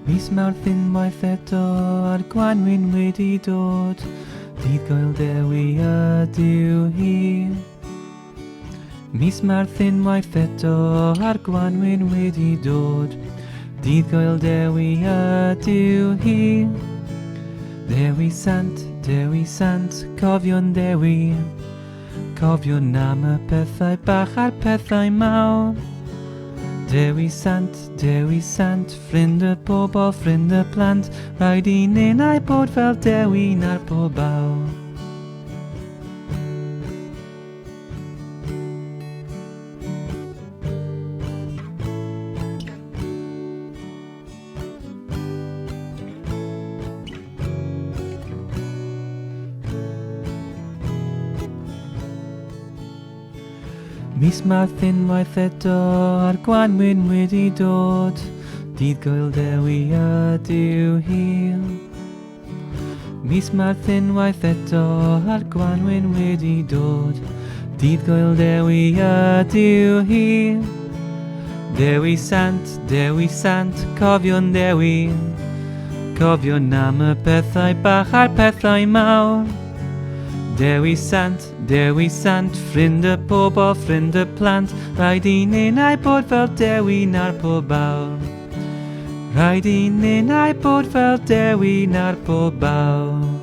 Mis Mawrth unwaith eto ar Gwanwyn wedi dod, dydd goel dewi ydyw hi. Mis Mawrth unwaith eto ar Gwanwyn wedi dod, dydd goel dewi ydyw hi. Dewi Sant, cofio'n dewi, cofion am y pethau bach a'r pethau mawr. Dewi Sant, ffrind y bobl, ffrind y plant, rhaid i nenau bod fel dewi na'r pobl. Mis Mawrth unwaith eto ar Gwanwyn wedi dod, dydd goel dewi ydyw hi. Mis Mawrth unwaith eto ar Gwanwyn wedi dod, dydd goel dewi ydyw hi. Dewi Sant, cofio'n dewi, cofion am y pethau bach a'r pethau mawr. Dewi Sant, ffrind y bobl, ffrind y plant, rhaid i nenau bod fel dewi na'r pobl. Rhaid i nenau bod fel dewi na'r pobl.